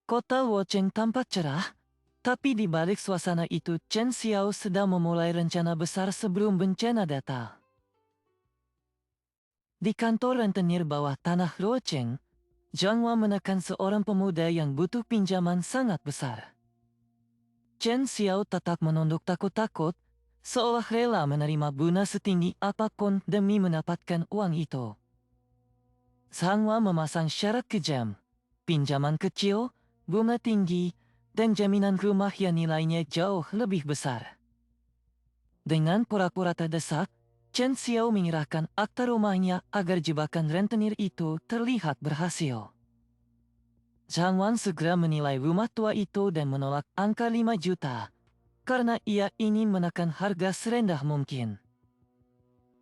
Kota Wocheng tampak cerah, tapi di balik suasana itu Chen Xiao sedang memulai rencana besar sebelum bencana datang. Di kantor rentenir bawah tanah Wocheng, Zhang Hua menekan seorang pemuda yang butuh pinjaman sangat besar. Chen Xiao tetap menunduk takut-takut, seolah rela menerima bunga setinggi apapun demi mendapatkan uang itu. Zhang Hua memasang syarat kejam, pinjaman kecil, bunga tinggi, dan jaminan rumah yang nilainya jauh lebih besar. Dengan pura-pura terdesak, Chen Xiao menyerahkan akta rumahnya agar jebakan rentenir itu terlihat berhasil. Zhang Wan segera menilai rumah tua itu dan menolak angka 5 juta, karena ia ingin menekan harga serendah mungkin.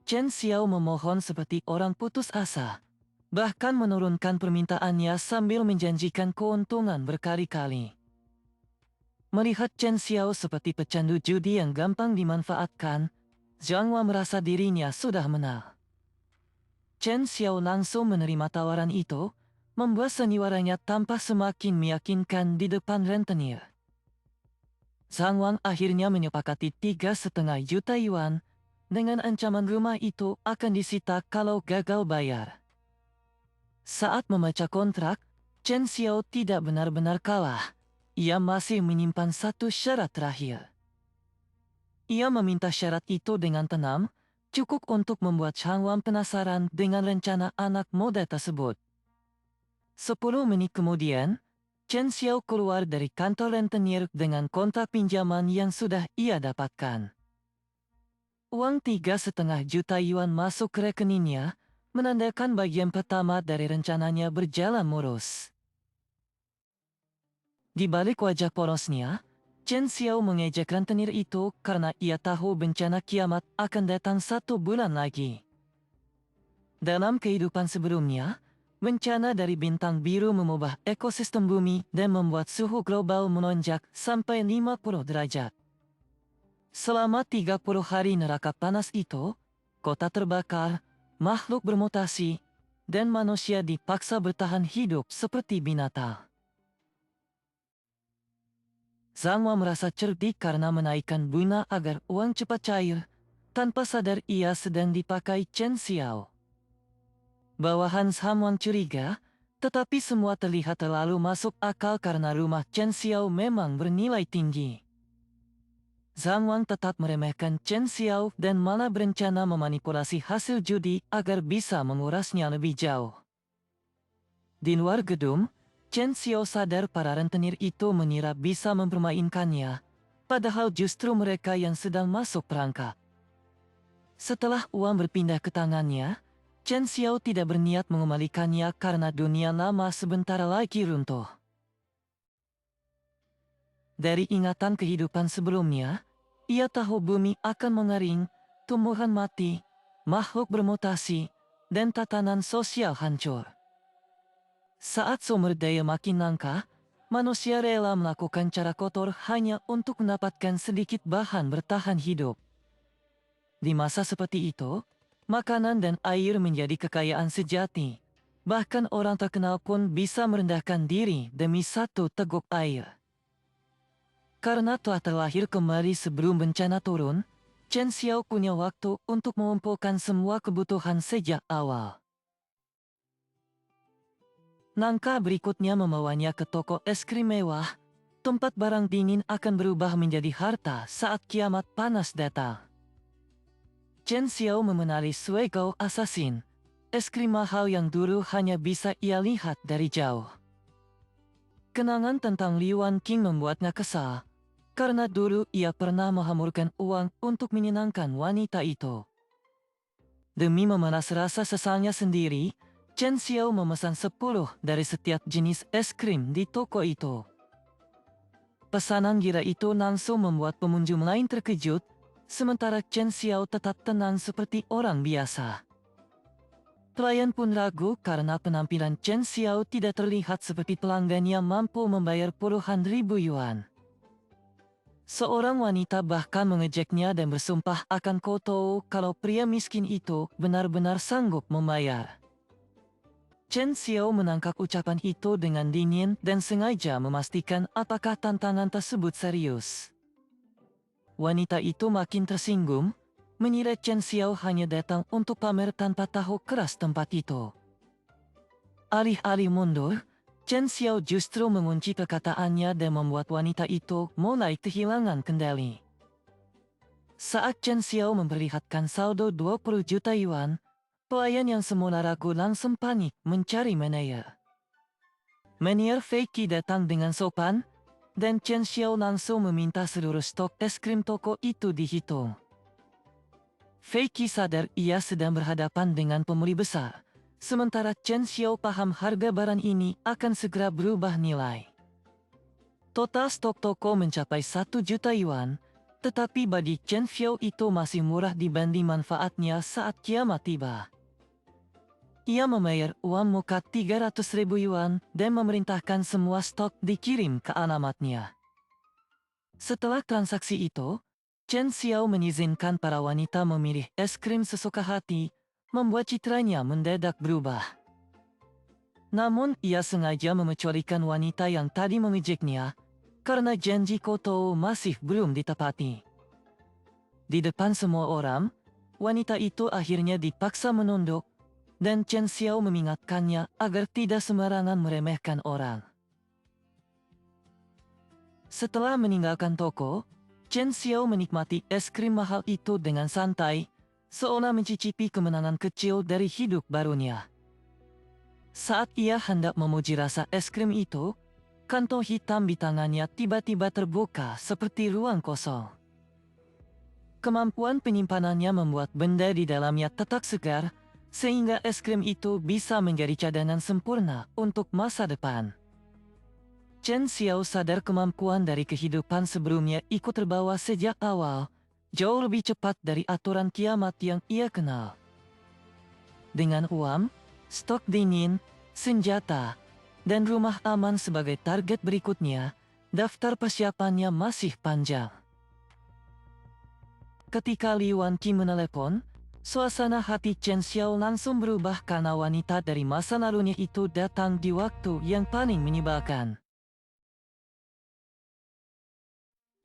Chen Xiao memohon seperti orang putus asa, bahkan menurunkan permintaannya sambil menjanjikan keuntungan berkali-kali. Melihat Chen Xiao seperti pecandu judi yang gampang dimanfaatkan, Zhang Hua merasa dirinya sudah menang. Chen Xiao langsung menerima tawaran itu, membuat sandiwaranya tampak semakin meyakinkan di depan rentenir. Zhang Hua akhirnya menyepakati 3,5 juta yuan, dengan ancaman rumah itu akan disita kalau gagal bayar. Saat membaca kontrak, Chen Xiao tidak benar-benar kalah. Ia masih menyimpan satu syarat terakhir. Ia meminta syarat itu dengan tenang, cukup untuk membuat Zhang Hua penasaran dengan rencana anak muda tersebut. 10 menit kemudian, Chen Xiao keluar dari kantor rentenir dengan kontrak pinjaman yang sudah ia dapatkan. Uang 3,5 juta yuan masuk ke rekeningnya, menandakan bagian pertama dari rencananya berjalan mulus. Di balik wajah porosnya, Chen Xiao mengejek rentenir itu karena ia tahu bencana kiamat akan datang 1 bulan lagi. Dalam kehidupan sebelumnya, bencana dari bintang biru mengubah ekosistem bumi dan membuat suhu global melonjak sampai 50 derajat. Selama 30 hari neraka panas itu, kota terbakar, makhluk bermutasi, dan manusia dipaksa bertahan hidup seperti binatang. Zhang Hua merasa cerdik karena menaikkan bunga agar uang cepat cair, tanpa sadar ia sedang dipakai Chen Xiao. Bawahan Zhang Hua curiga, tetapi semua terlihat terlalu masuk akal karena rumah Chen Xiao memang bernilai tinggi. Zhang Hua tetap meremehkan Chen Xiao dan malah berencana memanipulasi hasil judi agar bisa mengurasnya lebih jauh. Di luar gedung, Chen Xiao sadar para rentenir itu mengira bisa mempermainkannya, padahal justru mereka yang sedang masuk perangkap. Setelah uang berpindah ke tangannya, Chen Xiao tidak berniat mengembalikannya karena dunia lama sebentar lagi runtuh. Dari ingatan kehidupan sebelumnya, ia tahu bumi akan mengering, tumbuhan mati, makhluk bermutasi, dan tatanan sosial hancur. Saat sumber daya makin langka, manusia rela melakukan cara kotor hanya untuk mendapatkan sedikit bahan bertahan hidup. Di masa seperti itu, makanan dan air menjadi kekayaan sejati. Bahkan orang terkenal pun bisa merendahkan diri demi satu teguk air. Karena telah terlahir kembali sebelum bencana turun, Chen Xiao punya waktu untuk mengumpulkan semua kebutuhan sejak awal. Langkah berikutnya membawanya ke toko es krim mewah, tempat barang dingin akan berubah menjadi harta saat kiamat panas datang. Chen Xiao memenali Suigao Assassin, es krim mahal yang dulu hanya bisa ia lihat dari jauh. Kenangan tentang Liuan King membuatnya kesal, karena dulu ia pernah menghamburkan uang untuk menyenangkan wanita itu. Demi memeras rasa sesalnya sendiri, Chen Xiao memesan 10 dari setiap jenis es krim di toko itu. Pesanan gila itu langsung membuat pengunjung lain terkejut, sementara Chen Xiao tetap tenang seperti orang biasa. Pelayan pun ragu karena penampilan Chen Xiao tidak terlihat seperti pelanggan yang mampu membayar puluhan ribu yuan. Seorang wanita bahkan mengejeknya dan bersumpah akan koto kalau pria miskin itu benar-benar sanggup membayar. Chen Xiao menangkap ucapan itu dengan dingin dan sengaja memastikan apakah tantangan tersebut serius. Wanita itu makin tersinggung, mengira Chen Xiao hanya datang untuk pamer tanpa tahu keras tempat itu. Alih-alih mundur, Chen Xiao justru mengunci perkataannya dan membuat wanita itu mulai kehilangan kendali. Saat Chen Xiao memperlihatkan saldo 20 juta yuan, pelayan yang semula ragu langsung panik mencari manajer. Manajer Feiki datang dengan sopan, dan Chen Xiao langsung meminta seluruh stok es krim toko itu dihitung. Feiki sadar ia sedang berhadapan dengan pembeli besar, sementara Chen Xiao paham harga barang ini akan segera berubah nilai. Total stok toko mencapai 1 juta yuan, tetapi bagi Chen Xiao itu masih murah dibanding manfaatnya saat kiamat tiba. Ia membayar uang muka 300.000 yuan dan memerintahkan semua stok dikirim ke alamatnya. Setelah transaksi itu, Chen Xiao mengizinkan para wanita memilih es krim sesuka hati, membuat citranya mendadak berubah. Namun ia sengaja mengecualikan wanita yang tadi mengejeknya, karena janji Koto masih belum ditepati. Di depan semua orang, wanita itu akhirnya dipaksa menunduk, dan Chen Xiao mengingatkannya agar tidak sembarangan meremehkan orang. Setelah meninggalkan toko, Chen Xiao menikmati es krim mahal itu dengan santai, seolah mencicipi kemenangan kecil dari hidup barunya. Saat ia hendak memuji rasa es krim itu, kantong hitam di tangannya tiba-tiba terbuka seperti ruang kosong. Kemampuan penyimpanannya membuat benda di dalamnya tetap segar, sehingga es krim itu bisa menjadi cadangan sempurna untuk masa depan. Chen Xiao sadar kemampuan dari kehidupan sebelumnya ikut terbawa sejak awal, jauh lebih cepat dari aturan kiamat yang ia kenal. Dengan uang, stok dingin, senjata, dan rumah aman sebagai target berikutnya, daftar persiapannya masih panjang. Ketika Liu Wanqing menelepon, suasana hati Chen Xiao langsung berubah karena wanita dari masa lalunya itu datang di waktu yang paling menyebalkan.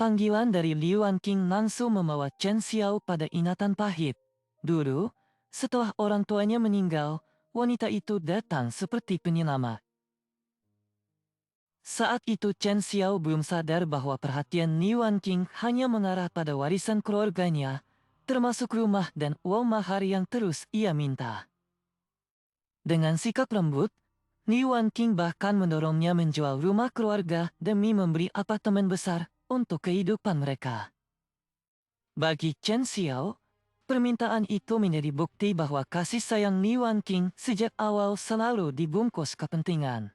Panggilan dari Liu Wanqing langsung membawa Chen Xiao pada ingatan pahit. Dulu, setelah orang tuanya meninggal, wanita itu datang seperti penyelamat. Saat itu Chen Xiao belum sadar bahwa perhatian Liu Wanqing hanya mengarah pada warisan keluarganya, termasuk rumah dan uang mahar yang terus ia minta. Dengan sikap lembut, Liu Wanqing bahkan mendorongnya menjual rumah keluarga demi memberi apartemen besar untuk kehidupan mereka. Bagi Chen Xiao, permintaan itu menjadi bukti bahwa kasih sayang Liu Wanqing sejak awal selalu dibungkus kepentingan.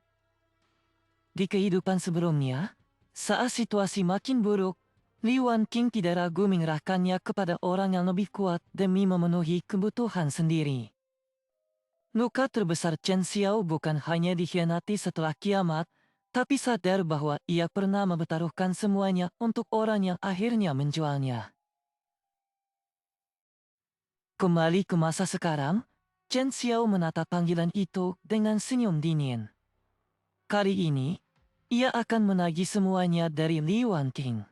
Di kehidupan sebelumnya, saat situasi makin buruk, Liu Wanqing tidak ragu mengerahkannya kepada orang yang lebih kuat demi memenuhi kebutuhan sendiri. Luka terbesar Chen Xiao bukan hanya dikhianati setelah kiamat, tapi sadar bahwa ia pernah mempertaruhkan semuanya untuk orang yang akhirnya menjualnya. Kembali ke masa sekarang, Chen Xiao menatap panggilan itu dengan senyum dingin. Kali ini, ia akan menagih semuanya dari Liu Wanqing.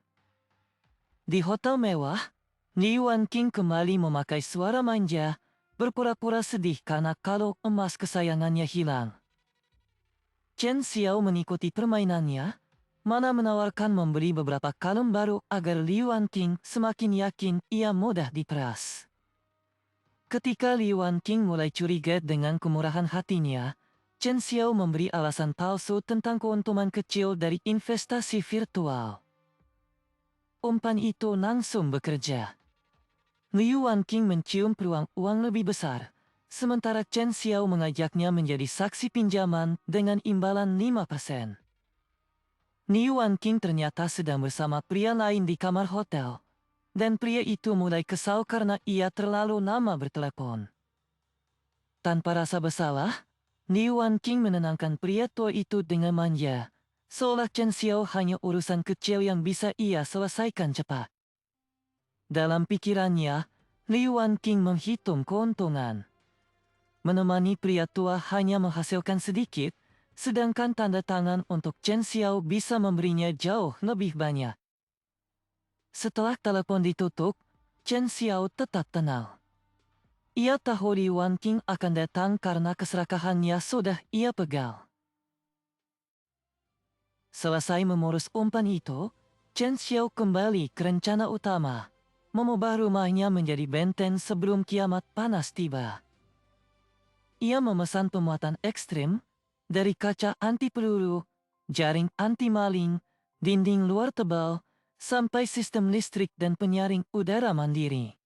Di hotel mewah, Liu Wanqing kembali memakai suara manja, berpura-pura sedih karena kalung emas kesayangannya hilang. Chen Xiao mengikuti permainannya, mana menawarkan membeli beberapa kalung baru agar Liu Wanqing semakin yakin ia mudah diperas. Ketika Liu Wanqing mulai curiga dengan kemurahan hatinya, Chen Xiao memberi alasan palsu tentang keuntungan kecil dari investasi virtual. Umpan itu langsung bekerja. Liu Wanqing mencium peluang uang lebih besar, sementara Chen Xiao mengajaknya menjadi saksi pinjaman dengan imbalan 5%. Liu Wanqing ternyata sedang bersama pria lain di kamar hotel, dan pria itu mulai kesal karena ia terlalu lama bertelepon. Tanpa rasa bersalah, Liu Wanqing menenangkan pria tua itu dengan manja, seolah Chen Xiao hanya urusan kecil yang bisa ia selesaikan cepat. Dalam pikirannya, Liu Wanqing menghitung keuntungan. Menemani pria tua hanya menghasilkan sedikit, sedangkan tanda tangan untuk Chen Xiao bisa memberinya jauh lebih banyak. Setelah telepon ditutup, Chen Xiao tetap tenang. Ia tahu Li Wanqing akan datang karena keserakahannya sudah ia pegal. Selesai mengurus umpan itu, Chen Xiao kembali ke rencana utama, mengubah rumahnya menjadi benteng sebelum kiamat panas tiba. Ia memesan pemuatan ekstrim, dari kaca anti peluru, jaring anti maling, dinding luar tebal, sampai sistem listrik dan penyaring udara mandiri.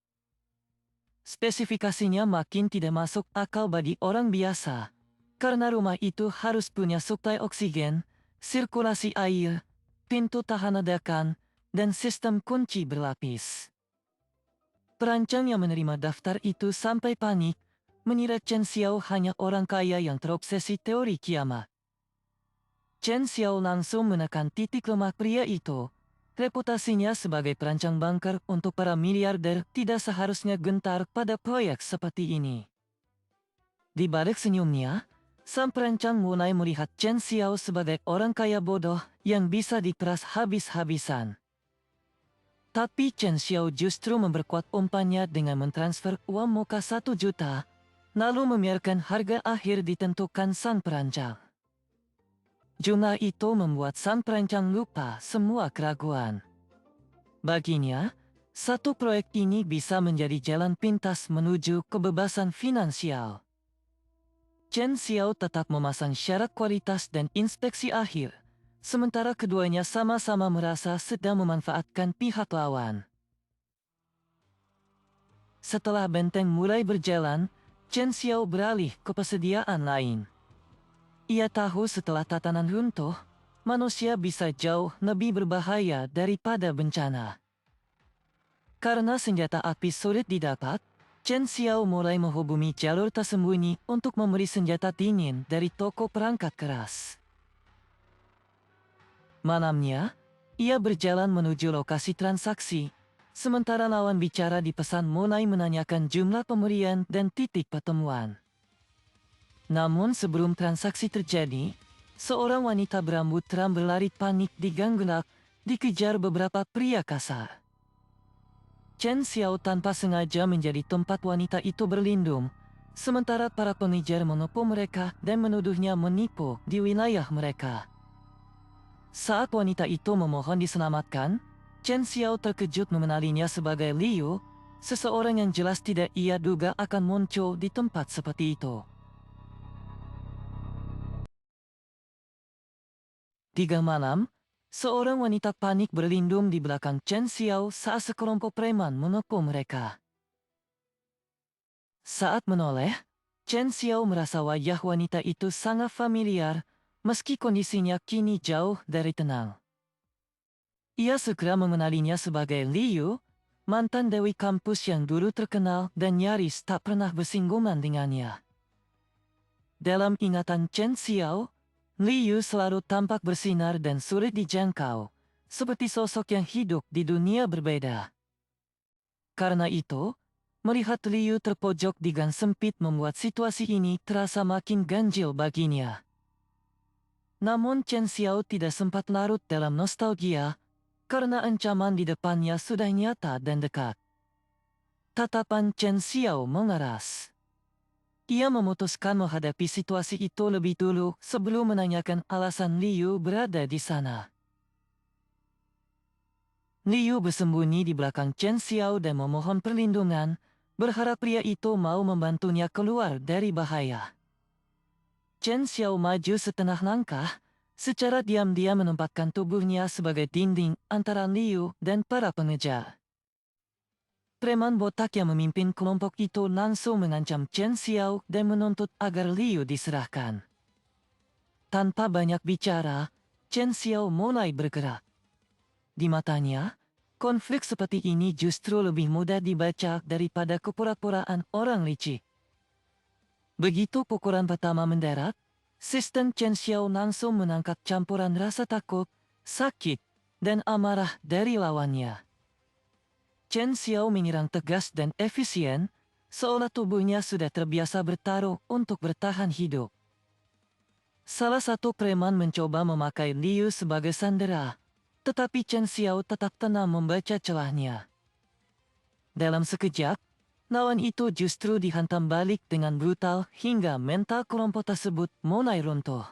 Spesifikasinya makin tidak masuk akal bagi orang biasa, karena rumah itu harus punya suplai oksigen, sirkulasi air, pintu tahan ledakan, dan sistem kunci berlapis. Perancang yang menerima daftar itu sampai panik, mengira Chen Xiao hanya orang kaya yang terobsesi teori kiamat. Chen Xiao langsung menekan titik lemah pria itu. Reputasinya sebagai perancang bunker untuk para miliarder tidak seharusnya gentar pada proyek seperti ini. Di balik senyumnya, sang perancang mulai melihat Chen Xiao sebagai orang kaya bodoh yang bisa diperas habis-habisan. Tapi Chen Xiao justru memperkuat umpannya dengan mentransfer uang muka 1 juta, lalu membiarkan harga akhir ditentukan sang perancang. Jumlah itu membuat sang perancang lupa semua keraguan. Baginya, satu proyek ini bisa menjadi jalan pintas menuju kebebasan finansial. Chen Xiao tetap memasang syarat kualitas dan inspeksi akhir, sementara keduanya sama-sama merasa sedang memanfaatkan pihak lawan. Setelah benteng mulai berjalan, Chen Xiao beralih ke persediaan lain. Ia tahu setelah tatanan runtuh, manusia bisa jauh lebih berbahaya daripada bencana. Karena senjata api sulit didapat, Chen Xiao mulai menghubungi jalur tersembunyi untuk membeli senjata dingin dari toko perangkat keras. Malamnya, ia berjalan menuju lokasi transaksi, sementara lawan bicara di pesan mulai menanyakan jumlah pemberian dan titik pertemuan. Namun sebelum transaksi terjadi, seorang wanita berambut terang berlari panik di gang gelap, dikejar beberapa pria kasar. Chen Xiao tanpa sengaja menjadi tempat wanita itu berlindung, sementara para pengejar menipu mereka dan menuduhnya menipu di wilayah mereka. Saat wanita itu memohon diselamatkan, Chen Xiao terkejut mengenalinya sebagai Liu, seseorang yang jelas tidak ia duga akan muncul di tempat seperti itu. 3 malam, seorang wanita panik berlindung di belakang Chen Xiao saat sekelompok preman menipu mereka. Saat menoleh, Chen Xiao merasa wajah wanita itu sangat familiar, meski kondisinya kini jauh dari tenang. Ia segera mengenalinya sebagai Liu, mantan dewi kampus yang dulu terkenal dan nyaris tak pernah bersinggungan dengannya. Dalam ingatan Chen Xiao, Liu selalu tampak bersinar dan sulit dijangkau, seperti sosok yang hidup di dunia berbeda. Karena itu, melihat Liu terpojok di gang sempit membuat situasi ini terasa makin ganjil baginya. Namun Chen Xiao tidak sempat larut dalam nostalgia, karena ancaman di depannya sudah nyata dan dekat. Tatapan Chen Xiao mengeras. Ia memutuskan menghadapi situasi itu lebih dulu sebelum menanyakan alasan Liu berada di sana. Liu bersembunyi di belakang Chen Xiao dan memohon perlindungan, berharap pria itu mau membantunya keluar dari bahaya. Chen Xiao maju setengah langkah, secara diam-diam menempatkan tubuhnya sebagai dinding antara Liu dan para pengejar. Preman botak yang memimpin kelompok itu langsung mengancam Chen Xiao dan menuntut agar Liu diserahkan. Tanpa banyak bicara, Chen Xiao mulai bergerak. Di matanya, konflik seperti ini justru lebih mudah dibaca daripada kepura-puraan orang licik. Begitu pukulan pertama mendarat, sistem Chen Xiao langsung menangkap campuran rasa takut, sakit, dan amarah dari lawannya. Chen Xiao menyerang tegas dan efisien, seolah tubuhnya sudah terbiasa bertaruh untuk bertahan hidup. Salah satu preman mencoba memakai Liu sebagai sandera, tetapi Chen Xiao tetap tenang membaca celahnya. Dalam sekejap, lawan itu justru dihantam balik dengan brutal hingga mental kelompok tersebut mulai runtuh.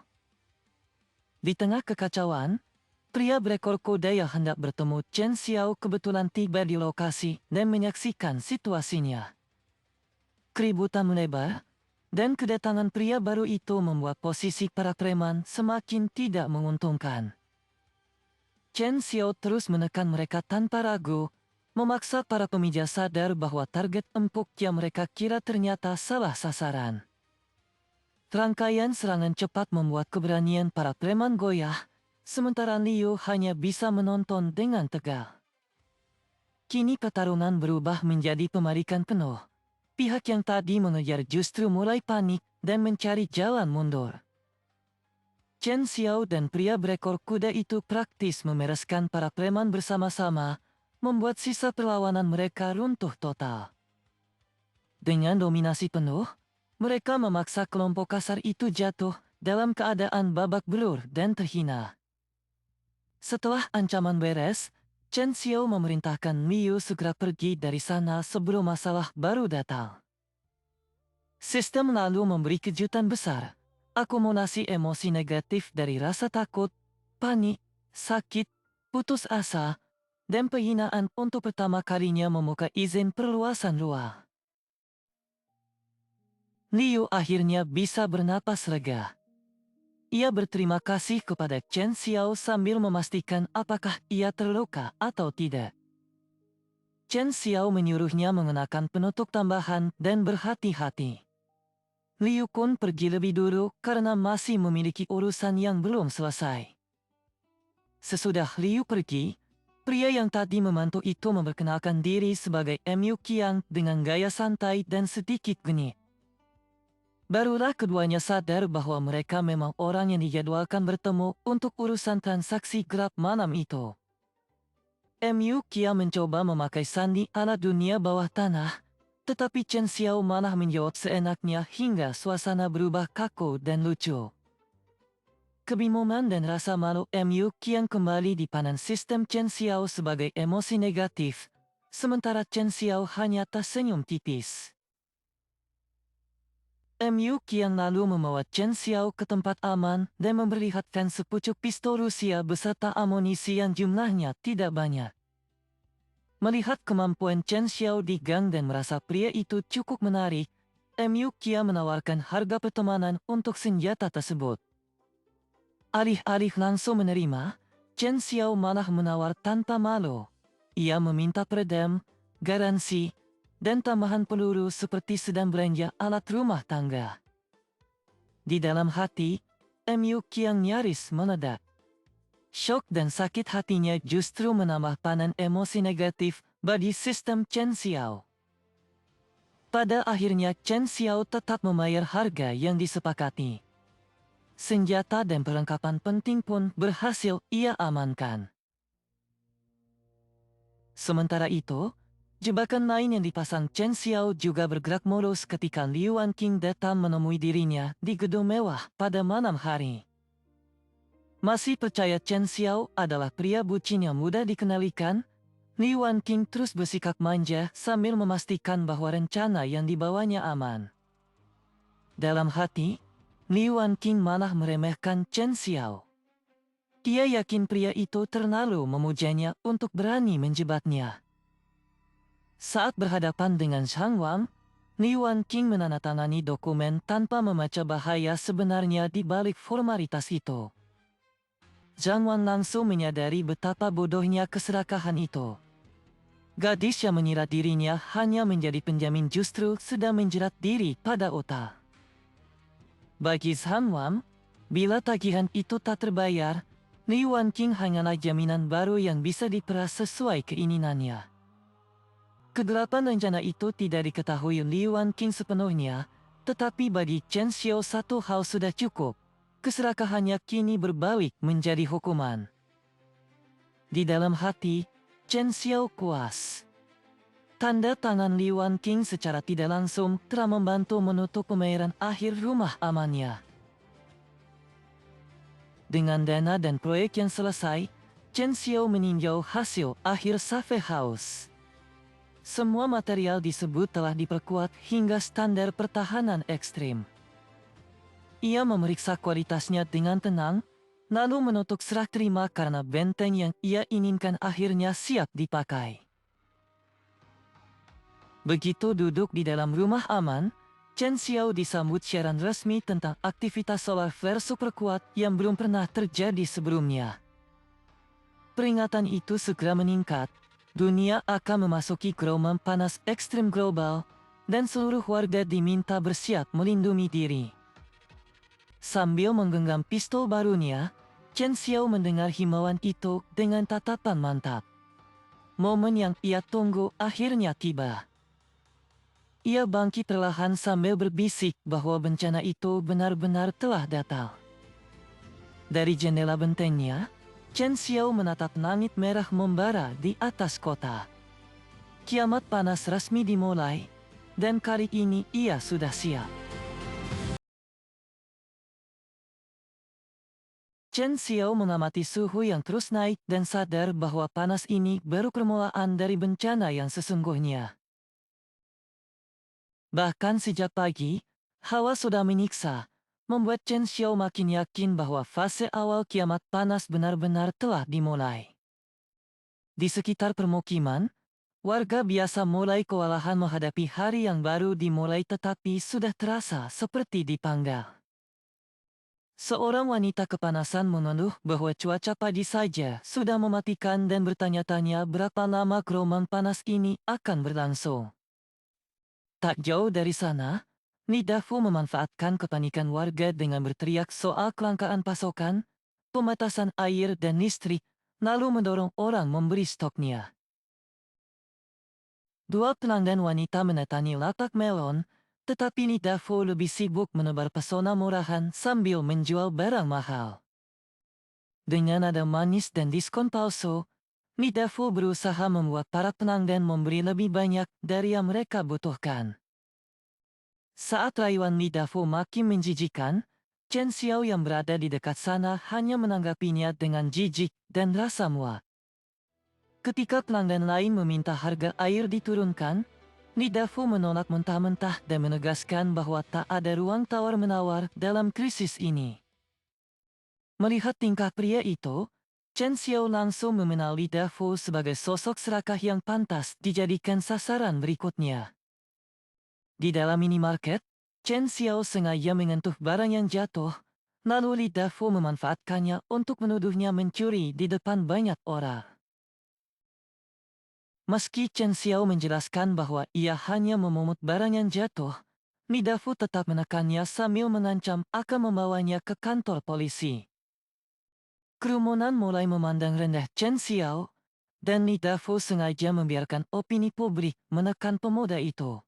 Di tengah kekacauan, pria berekor kuda yang hendak bertemu Chen Xiao kebetulan tiba di lokasi dan menyaksikan situasinya. Keributan melebar, dan kedatangan pria baru itu membuat posisi para preman semakin tidak menguntungkan. Chen Xiao terus menekan mereka tanpa ragu, memaksa para pemijat sadar bahwa target empuk yang mereka kira ternyata salah sasaran. Rangkaian serangan cepat membuat keberanian para preman goyah, sementara Liu hanya bisa menonton dengan tegar. Kini pertarungan berubah menjadi pemarikan penuh. Pihak yang tadi mengejar justru mulai panik dan mencari jalan mundur. Chen Xiao dan pria berekor kuda itu praktis memereskan para preman bersama-sama, membuat sisa perlawanan mereka runtuh total. Dengan dominasi penuh, mereka memaksa kelompok kasar itu jatuh dalam keadaan babak belur dan terhina. Setelah ancaman beres, Chen Xiao memerintahkan Liu segera pergi dari sana sebelum masalah baru datang. Sistem lalu memberi kejutan besar, akumulasi emosi negatif dari rasa takut, panik, sakit, putus asa, dan penghinaan untuk pertama kalinya membuka izin perluasan ruang. Liu akhirnya bisa bernapas lega. Ia berterima kasih kepada Chen Xiao sambil memastikan apakah ia terluka atau tidak. Chen Xiao menyuruhnya mengenakan penutup tambahan dan berhati-hati. Liu Kun pergi lebih dulu karena masih memiliki urusan yang belum selesai. Sesudah Liu pergi, pria yang tadi membantu itu memperkenalkan diri sebagai Mu Qiang dengan gaya santai dan sedikit genit. Barulah keduanya sadar bahwa mereka memang orang yang dijadwalkan bertemu untuk urusan transaksi gelap malam itu. Mu Qiang mencoba memakai sandi ala dunia bawah tanah, tetapi Chen Xiao malah menjawab seenaknya hingga suasana berubah kaku dan lucu. Kebingungan dan rasa malu Mu Qiang kembali dipandang sistem Chen Xiao sebagai emosi negatif, sementara Chen Xiao hanya tersenyum tipis. Mu Qiang lalu membawa Chen Xiao ke tempat aman dan memperlihatkan sepucuk pistol Rusia beserta amunisi yang jumlahnya tidak banyak. Melihat kemampuan Chen Xiao di gang dan merasa pria itu cukup menarik, Mu Qiang menawarkan harga pertemanan untuk senjata tersebut. Alih-alih langsung menerima, Chen Xiao malah menawar tanpa malu. Ia meminta peredam, garansi, dan tambahan peluru seperti sedang belanja alat rumah tangga. Di dalam hati, Mu Qiang nyaris meledak. Syok dan sakit hatinya justru menambah panan emosi negatif bagi sistem Chen Xiao. Pada akhirnya Chen Xiao tetap membayar harga yang disepakati. Senjata dan perlengkapan penting pun berhasil ia amankan. Sementara itu, jebakan lain yang dipasang Chen Xiao juga bergerak mulus ketika Liu Wanqing datang menemui dirinya di gedung mewah pada malam hari. Masih percaya Chen Xiao adalah pria bucin yang mudah dikenalikan, Liu Wanqing terus bersikap manja sambil memastikan bahwa rencana yang dibawanya aman. Dalam hati, Liu Wanqing malah meremehkan Chen Xiao. Dia yakin pria itu terlalu memujanya untuk berani menjebaknya. Saat berhadapan dengan Zhang Wang, Liu Wanqing menandatangani dokumen tanpa membaca bahaya sebenarnya di balik formalitas itu. Zhang Wang langsung menyadari betapa bodohnya keserakahan itu. Gadis yang mengira dirinya hanya menjadi penjamin justru sedang menjerat diri pada otak. Bagi Zhang Wang, bila tagihan itu tak terbayar, Liu Wanqing hanyalah jaminan baru yang bisa diperas sesuai keinginannya. Kegelapan rencana itu tidak diketahui Liu Wanqing sepenuhnya, tetapi bagi Chen Xiao satu hal sudah cukup. Keserakahannya kini berbalik menjadi hukuman. Di dalam hati, Chen Xiao puas. Tanda tangan Li Wan King secara tidak langsung telah membantu menutup pembayaran akhir rumah amannya. Dengan dana dan proyek yang selesai, Chen Xiao meninjau hasil akhir Safe House. Semua material disebut telah diperkuat hingga standar pertahanan ekstrim. Ia memeriksa kualitasnya dengan tenang, lalu menusuk serah terima karena benteng yang ia inginkan akhirnya siap dipakai. Begitu duduk di dalam rumah aman, Chen Xiao disambut siaran resmi tentang aktivitas solar flare super kuat yang belum pernah terjadi sebelumnya. Peringatan itu segera meningkat, dunia akan memasuki gelombang panas ekstrim global, dan seluruh warga diminta bersiap melindungi diri. Sambil menggenggam pistol barunya, Chen Xiao mendengar himbauan itu dengan tatapan mantap. Momen yang ia tunggu akhirnya tiba. Ia bangkit perlahan sambil berbisik bahwa bencana itu benar-benar telah datang. Dari jendela bentengnya, Chen Xiao menatap langit merah membara di atas kota. Kiamat panas resmi dimulai, dan kali ini ia sudah siap. Chen Xiao mengamati suhu yang terus naik dan sadar bahwa panas ini baru permulaan dari bencana yang sesungguhnya. Bahkan sejak pagi, hawa sudah menyiksa, membuat Chen Xiao makin yakin bahwa fase awal kiamat panas benar-benar telah dimulai. Di sekitar permukiman, warga biasa mulai kewalahan menghadapi hari yang baru dimulai tetapi sudah terasa seperti dipanggal. Seorang wanita kepanasan mengeluh bahwa cuaca pagi saja sudah mematikan dan bertanya-tanya berapa lama gelombang panas ini akan berlangsung. Tak jauh dari sana, Nidafu memanfaatkan kepanikan warga dengan berteriak soal kelangkaan pasokan, pembatasan air dan listrik, lalu mendorong orang memberi stoknya. Dua pelanggan wanita mendatangi lapak melon, tetapi Nidafu lebih sibuk menebar pesona murahan sambil menjual barang mahal. Dengan nada manis dan diskon palsu, Nidafu berusaha membuat para pelanggan memberi lebih banyak dari yang mereka butuhkan. Saat rayuan Nidafu makin menjijikan, Chen Xiao yang berada di dekat sana hanya menanggapinya dengan jijik dan rasa muak. Ketika pelanggan lain meminta harga air diturunkan, Nidafu menolak mentah-mentah dan menegaskan bahwa tak ada ruang tawar-menawar dalam krisis ini. Melihat tingkah pria itu, Chen Xiao langsung mengenal Nidafu sebagai sosok serakah yang pantas dijadikan sasaran berikutnya. Di dalam minimarket, Chen Xiao sengaja menyentuh barang yang jatuh, lalu Nidafu memanfaatkannya untuk menuduhnya mencuri di depan banyak orang. Meski Chen Xiao menjelaskan bahwa ia hanya memungut barang yang jatuh, Nidafu tetap menekannya sambil mengancam akan membawanya ke kantor polisi. Kerumunan mulai memandang rendah Chen Xiao, dan Nidafu sengaja membiarkan opini publik menekan pemuda itu.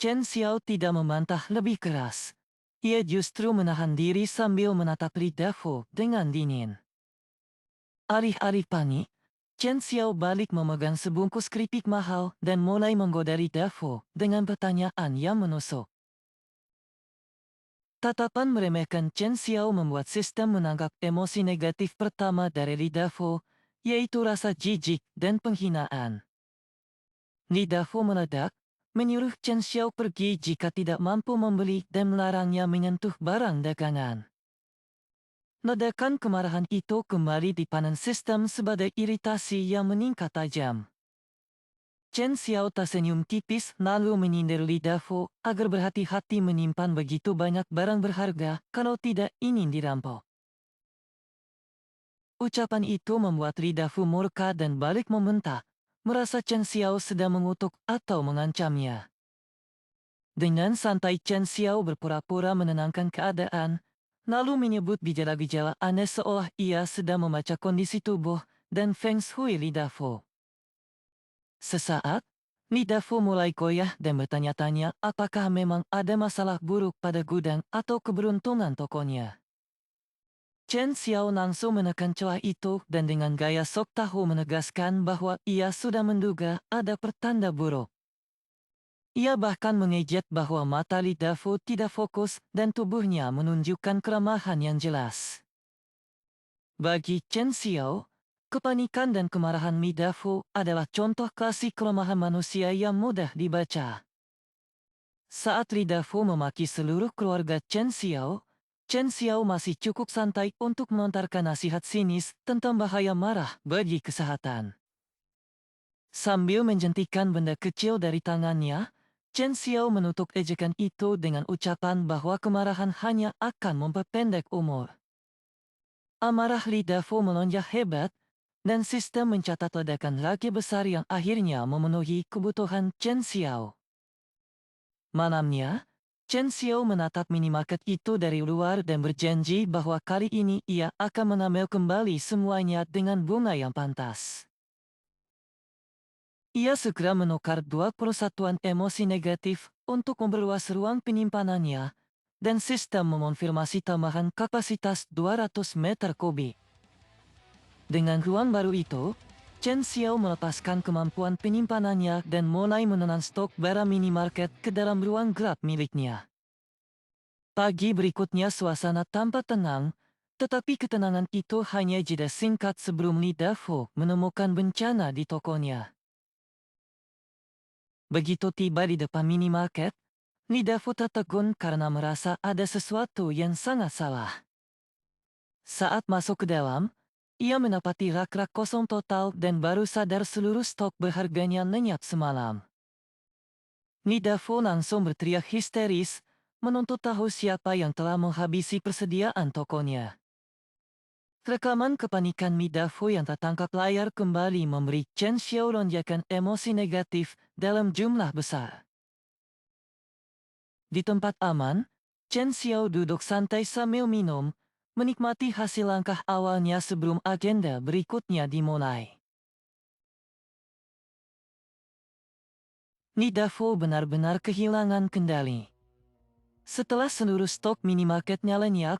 Chen Xiao tidak membantah lebih keras. Ia justru menahan diri sambil menatap Nidafu dengan dingin. Alih-alih panik, Chen Xiao balik memegang sebungkus keripik mahal dan mulai menggoda Nidafu dengan pertanyaan yang menusuk. Tatapan meremehkan Chen Xiao membuat sistem menangkap emosi negatif pertama dari Nidafu, yaitu rasa jijik dan penghinaan. Nidafu meledak, menyuruh Chen Xiao pergi jika tidak mampu membeli dan melarangnya menyentuh barang dagangan. Ledakan kemarahan itu kembali dipanen sistem sebagai iritasi yang meningkat tajam. Chen Xiao tersenyum tipis lalu menyindir Nidafu agar berhati-hati menyimpan begitu banyak barang berharga kalau tidak ingin dirampok. Ucapan itu membuat Nidafu murka dan balik membentak, merasa Chen Xiao sedang mengutuk atau mengancamnya. Dengan santai Chen Xiao berpura-pura menenangkan keadaan, lalu menyebut gejala-gejala aneh seolah ia sedang membaca kondisi tubuh dan feng shui Nidafu. Sesaat, Nidafu mulai goyah dan bertanya-tanya apakah memang ada masalah buruk pada gudang atau keberuntungan tokonya. Chen Xiao langsung menekan celah itu dan dengan gaya sok tahu menegaskan bahwa ia sudah menduga ada pertanda buruk. Ia bahkan mengejek bahwa mata Li Dafu tidak fokus dan tubuhnya menunjukkan keramahan yang jelas. Bagi Chen Xiao, kepanikan dan kemarahan Li Dafu adalah contoh klasik kelemahan manusia yang mudah dibaca. Saat Li Dafu memaki seluruh keluarga Chen Xiao masih cukup santai untuk melontarkan nasihat sinis tentang bahaya marah bagi kesehatan. Sambil menjentikan benda kecil dari tangannya, Chen Xiao menutup ejekan itu dengan ucapan bahwa kemarahan hanya akan memperpendek umur. Amarah Li Dafu melonjak hebat, dan sistem mencatat ledakan lagi besar yang akhirnya memenuhi kebutuhan Chen Xiao. Malamnya, Chen Xiao menatap minimarket itu dari luar dan berjanji bahwa kali ini ia akan mengambil kembali semuanya dengan bunga yang pantas. Ia segera menukar 20 satuan emosi negatif untuk memperluas ruang penyimpanannya, dan sistem mengonfirmasi tambahan kapasitas 200 meter kubik. Dengan ruang baru itu, Chen Xiao melepaskan kemampuan penyimpanannya dan mulai menenang stok barang minimarket ke dalam ruang gelap miliknya. Pagi berikutnya suasana tampak tenang, tetapi ketenangan itu hanya jeda singkat sebelum Li Dafu menemukan bencana di tokonya. Begitu tiba di depan minimarket, Li Dafu tertegun karena merasa ada sesuatu yang sangat salah. Saat masuk ke dalam, ia mendapati rak-rak kosong total dan baru sadar seluruh stok berharganya lenyap semalam. Li Dafu langsung berteriak histeris, menuntut tahu siapa yang telah menghabisi persediaan tokonya. Rekaman kepanikan Li Dafu yang tertangkap layar kembali memberi Chen Xiao lonjakan emosi negatif dalam jumlah besar. Di tempat aman, Chen Xiao duduk santai sambil minum, menikmati hasil langkah awalnya sebelum agenda berikutnya dimulai. Li Dafu benar-benar kehilangan kendali. Setelah seluruh stok minimarketnya lenyap,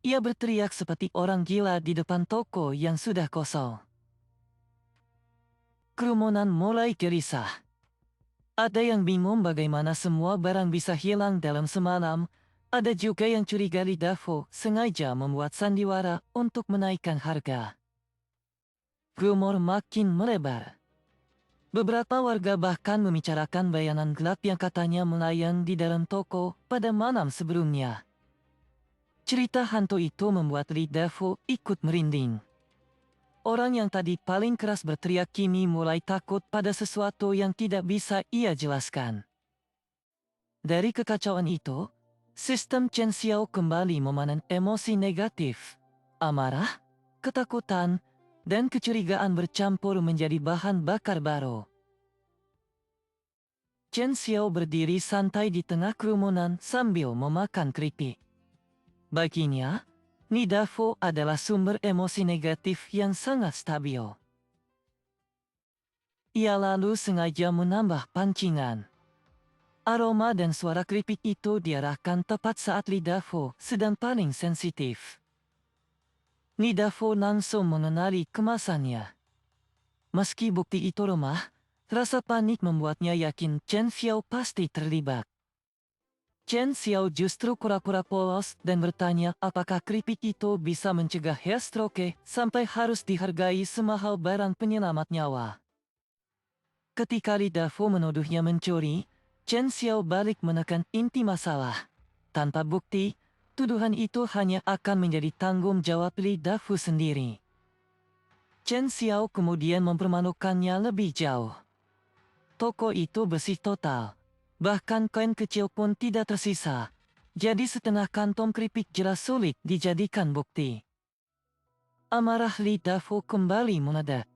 ia berteriak seperti orang gila di depan toko yang sudah kosong. Kerumunan mulai gelisah. Ada yang bingung bagaimana semua barang bisa hilang dalam semalam. Ada juga yang curiga Li Dafu sengaja membuat sandiwara untuk menaikkan harga. Rumor makin melebar. Beberapa warga bahkan membicarakan bayangan gelap yang katanya melayang di dalam toko pada malam sebelumnya. Cerita hantu itu membuat Li Dafu ikut merinding. Orang yang tadi paling keras berteriak kini mulai takut pada sesuatu yang tidak bisa ia jelaskan. Dari kekacauan itu, sistem Chen Xiao kembali memanen emosi negatif, amarah, ketakutan, dan kecurigaan bercampur menjadi bahan bakar baru. Chen Xiao berdiri santai di tengah kerumunan sambil memakan keripik. Baginya, Li Dafu adalah sumber emosi negatif yang sangat stabil. Ia lalu sengaja menambah pancingan. Aroma dan suara keripik itu diarahkan tepat saat Li Dafu sedang paling sensitif. Li Dafu langsung mengenali kemasannya. Meski bukti itu lemah, rasa panik membuatnya yakin Chen Xiao pasti terlibat. Chen Xiao justru pura-pura polos dan bertanya apakah keripik itu bisa mencegah heat stroke sampai harus dihargai semahal barang penyelamat nyawa. Ketika Li Dafu menuduhnya mencuri, Chen Xiao balik menekan inti masalah. Tanpa bukti, tuduhan itu hanya akan menjadi tanggung jawab Li Dafu sendiri. Chen Xiao kemudian mempermalukannya lebih jauh. Toko itu bersih total. Bahkan koin kecil pun tidak tersisa. Jadi setengah kantong keripik jelas sulit dijadikan bukti. Amarah Li Dafu kembali meledak.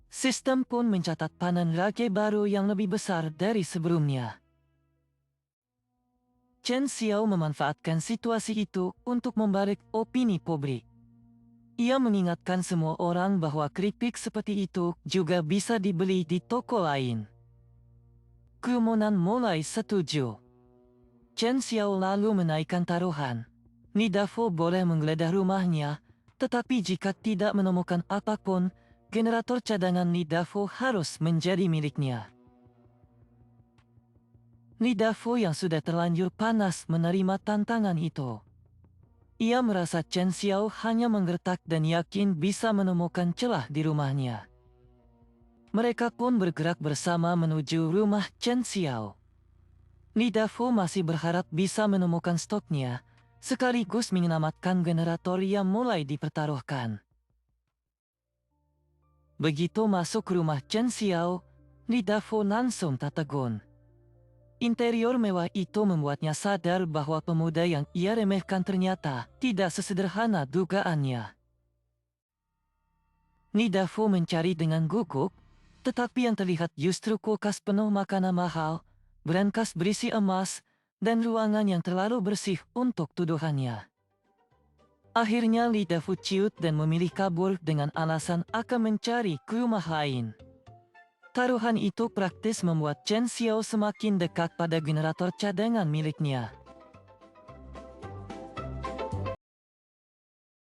Sistem pun mencatat panen rage baru yang lebih besar dari sebelumnya. Chen Xiao memanfaatkan situasi itu untuk membalik opini publik. Ia mengingatkan semua orang bahwa keripik seperti itu juga bisa dibeli di toko lain. Kerumunan mulai setuju. Chen Xiao lalu menaikkan taruhan. Nidafo boleh menggeledah rumahnya, tetapi jika tidak menemukan apapun, generator cadangan Nidafo harus menjadi miliknya. Nidafo yang sudah terlanjur panas menerima tantangan itu. Ia merasa Chen Xiao hanya menggertak dan yakin bisa menemukan celah di rumahnya. Mereka pun bergerak bersama menuju rumah Chen Xiao. Nidafo masih berharap bisa menemukan stoknya, sekaligus menyelamatkan generator yang mulai dipertaruhkan. Begitu masuk rumah Chen Xiao, Nidafo langsung tertegun. Interior mewah itu membuatnya sadar bahwa pemuda yang ia remehkan ternyata tidak sesederhana dugaannya. Nidafo mencari dengan guguk, tetapi yang terlihat justru kulkas penuh makanan mahal, berangkas berisi emas, dan ruangan yang terlalu bersih untuk tuduhannya. Akhirnya Nidafo ciut dan memilih kabur dengan alasan akan mencari ke rumah lain. Taruhan itu praktis membuat Chen Xiao semakin dekat pada generator cadangan miliknya.